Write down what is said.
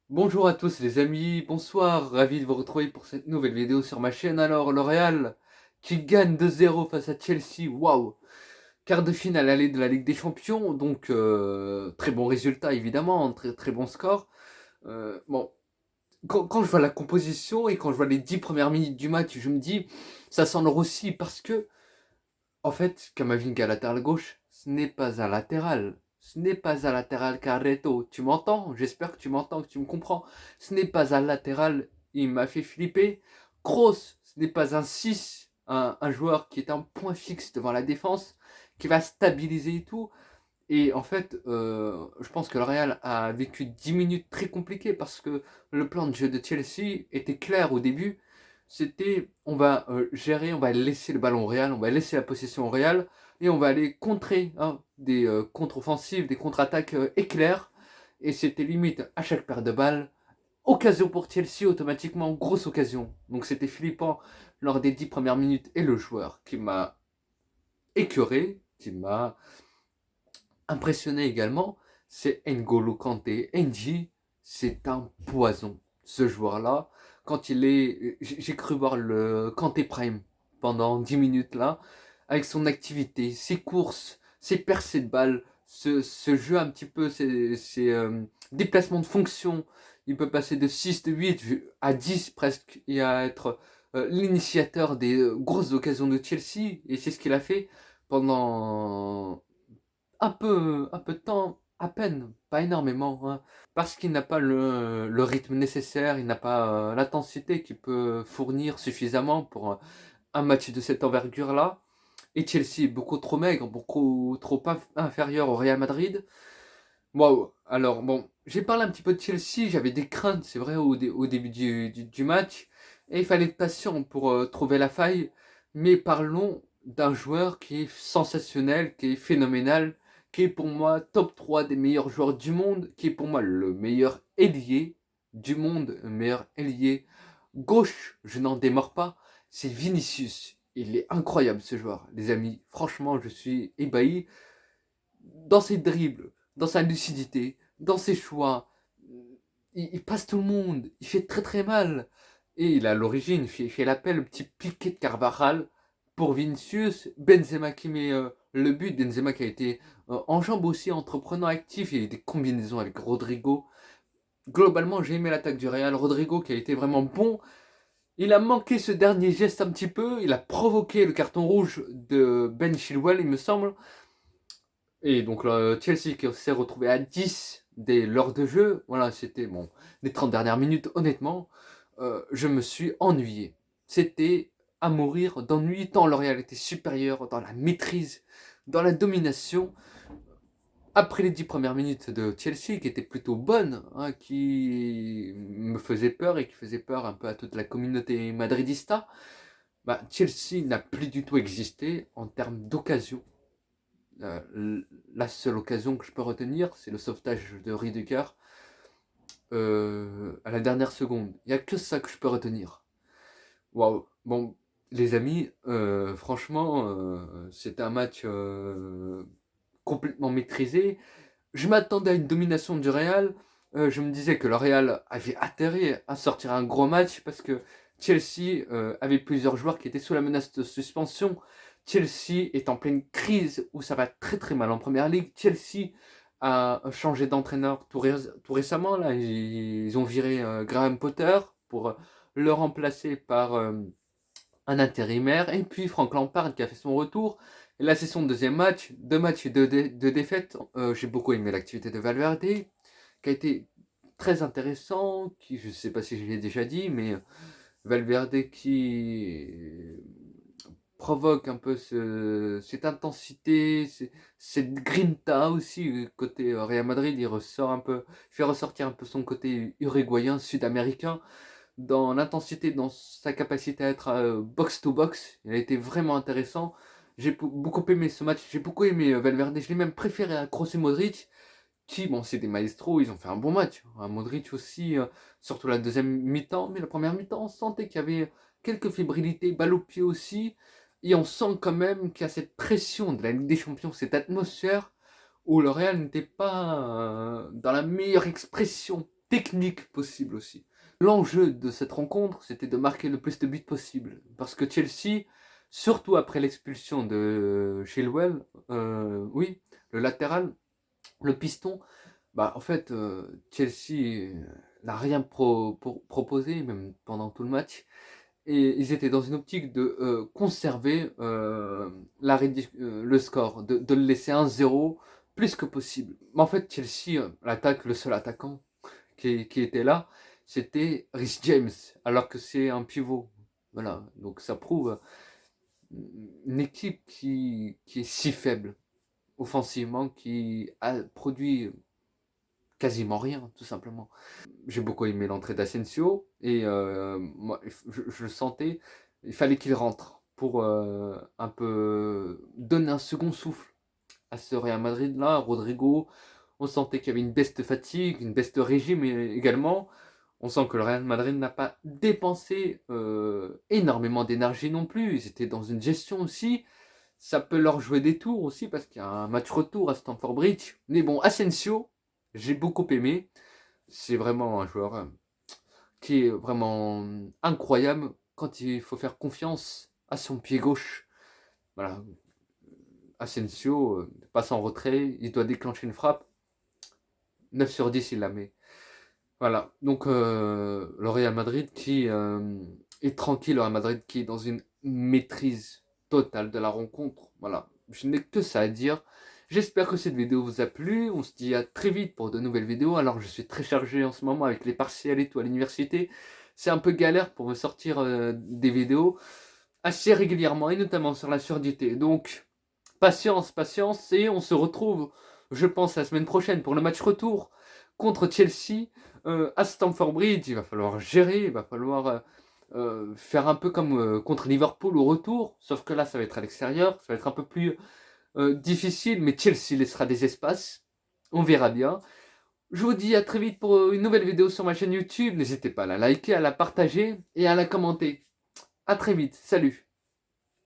Bonjour à tous les amis, bonsoir, ravi de vous retrouver pour cette nouvelle vidéo sur ma chaîne. Alors, le Real qui gagne 2-0 face à Chelsea, waouh! Quart de finale aller de la Ligue des Champions, donc très bon résultat évidemment, très, très bon score. Bon, quand je vois la composition et quand je vois les 10 premières minutes du match, je me dis, ça sent le Rossi parce que en fait, Kamavinga à latéral gauche, ce n'est pas un latéral. Ce n'est pas un latéral Carreto. Tu m'entends? J'espère que tu m'entends, que tu me comprends. Ce n'est pas un latéral. Il m'a fait flipper. Kroos, ce n'est pas un 6, un joueur qui est un point fixe devant la défense, qui va stabiliser et tout. Et en fait, je pense que le Real a vécu 10 minutes très compliquées parce que le plan de jeu de Chelsea était clair au début. C'était on va gérer, on va laisser le ballon au Real, on va laisser la possession au Real et on va aller contrer des contre-offensives, des contre-attaques éclairs. Et c'était limite à chaque paire de balles. Occasion pour Chelsea, automatiquement, grosse occasion. Donc c'était flippant lors des 10 premières minutes. Et le joueur qui m'a écœuré, qui m'a impressionné également, c'est N'Golo Kanté. NG, c'est un poison, ce joueur-là. Quand il est. J'ai cru voir le Kanté Prime pendant 10 minutes là, avec son activité, ses courses, ses percées de balles, ce jeu un petit peu, ses déplacements de fonction. Il peut passer de 6, de 8 à 10 presque, et à être l'initiateur des grosses occasions de Chelsea. Et c'est ce qu'il a fait pendant un peu de temps, à peine, pas énormément, hein, parce qu'il n'a pas le rythme nécessaire, il n'a pas l'intensité qu'il peut fournir suffisamment pour un match de cette envergure-là. Et Chelsea est beaucoup trop maigre, beaucoup trop inférieur au Real Madrid. Waouh! Alors bon, j'ai parlé un petit peu de Chelsea, j'avais des craintes, c'est vrai, au début du match, et il fallait être patient pour trouver la faille, mais parlons d'un joueur qui est sensationnel, qui est phénoménal, qui est pour moi top 3 des meilleurs joueurs du monde, qui est pour moi le meilleur ailier du monde, le meilleur ailier gauche, je n'en démords pas, c'est Vinicius. Il est incroyable ce joueur, les amis. Franchement, je suis ébahi dans ses dribbles, dans sa lucidité, dans ses choix. Il passe tout le monde, il fait très très mal. Et il a l'origine, il fait l'appel, le petit piqué de Carvajal pour Vinicius. Benzema qui met le but, Benzema qui a été en jambes aussi, entreprenant actif, il y a eu des combinaisons avec Rodrigo. Globalement, j'ai aimé l'attaque du Real. Rodrigo qui a été vraiment bon. Il a manqué ce dernier geste un petit peu. Il a provoqué le carton rouge de Ben Chilwell, il me semble. Et donc Chelsea qui s'est retrouvé à 10 dès l'heure de jeu. Voilà, c'était bon. Les 30 dernières minutes, honnêtement, je me suis ennuyé. C'était à mourir d'ennui, tant L'Oréal était supérieur dans la maîtrise, dans la domination. Après les 10 premières minutes de Chelsea, qui étaient plutôt bonnes, hein, qui me faisaient peur et qui faisaient peur un peu à toute la communauté madridista, bah, Chelsea n'a plus du tout existé en termes d'occasion. La seule occasion que je peux retenir, c'est le sauvetage de Riediger à la dernière seconde. Il n'y a que ça que je peux retenir. Waouh. Bon, les amis, franchement, c'était un match complètement maîtrisé. Je m'attendais à une domination du Real. Je me disais que le Real avait atterri à sortir un gros match parce que Chelsea avait plusieurs joueurs qui étaient sous la menace de suspension. Chelsea est en pleine crise où ça va très très mal en première ligue. Chelsea a changé d'entraîneur tout récemment. Là, ils ont viré Graham Potter pour le remplacer par un intérimaire. Et puis Frank Lampard qui a fait son retour. Et là, c'est son deuxième match, deux matchs et deux défaites. J'ai beaucoup aimé l'activité de Valverde, qui a été très intéressant, qui, je ne sais pas si je l'ai déjà dit, mais Valverde qui provoque un peu cette intensité, cette grinta aussi, côté Real Madrid, il ressort un peu, il fait ressortir un peu son côté uruguayen, sud-américain, dans l'intensité, dans sa capacité à être box-to-box. Il a été vraiment intéressant. J'ai beaucoup aimé ce match, j'ai beaucoup aimé Valverde, je l'ai même préféré à Kroos et Modric, qui, bon, c'est des maestros, ils ont fait un bon match. Modric aussi, surtout la deuxième mi-temps, mais la première mi-temps, on sentait qu'il y avait quelques fébrilités, balle au pied aussi, et on sent quand même qu'il y a cette pression de la Ligue des Champions, cette atmosphère où le Real n'était pas dans la meilleure expression technique possible aussi. L'enjeu de cette rencontre, c'était de marquer le plus de buts possible. Parce que Chelsea, surtout après l'expulsion de Chilwell, oui, le latéral, le piston, bah en fait, Chelsea n'a rien proposé, même pendant tout le match. Et ils étaient dans une optique de conserver le score, de le laisser 1-0 plus que possible. Mais en fait, Chelsea, l'attaque, le seul attaquant qui était là, c'était Rhys James, alors que c'est un pivot. Voilà, donc ça prouve une équipe qui est si faible offensivement, qui a produit quasiment rien, tout simplement. J'ai beaucoup aimé l'entrée d'Asensio et moi, je le sentais, il fallait qu'il rentre pour un peu donner un second souffle à ce Real Madrid là. Rodrigo, on sentait qu'il y avait une baisse de fatigue, une baisse de régime également. On sent que le Real Madrid n'a pas dépensé énormément d'énergie non plus. Ils étaient dans une gestion aussi. Ça peut leur jouer des tours aussi parce qu'il y a un match retour à Stamford Bridge. Mais bon, Asensio, j'ai beaucoup aimé. C'est vraiment un joueur qui est vraiment incroyable quand il faut faire confiance à son pied gauche. Voilà, Asensio passe en retrait, il doit déclencher une frappe. 9 sur 10, il la met. Voilà, donc le Real Madrid qui est tranquille, le Real Madrid qui est dans une maîtrise totale de la rencontre. Voilà, je n'ai que ça à dire. J'espère que cette vidéo vous a plu. On se dit à très vite pour de nouvelles vidéos. Alors je suis très chargé en ce moment avec les partiels et tout à l'université. C'est un peu galère pour me sortir des vidéos assez régulièrement et notamment sur la surdité. Donc patience, patience et on se retrouve, je pense, la semaine prochaine pour le match retour contre Chelsea à Stamford Bridge. Il va falloir gérer, il va falloir faire un peu comme contre Liverpool au retour, sauf que là ça va être à l'extérieur, ça va être un peu plus difficile, mais Chelsea laissera des espaces, on verra bien. Je vous dis à très vite pour une nouvelle vidéo sur ma chaîne YouTube, n'hésitez pas à la liker, à la partager et à la commenter. A très vite, salut.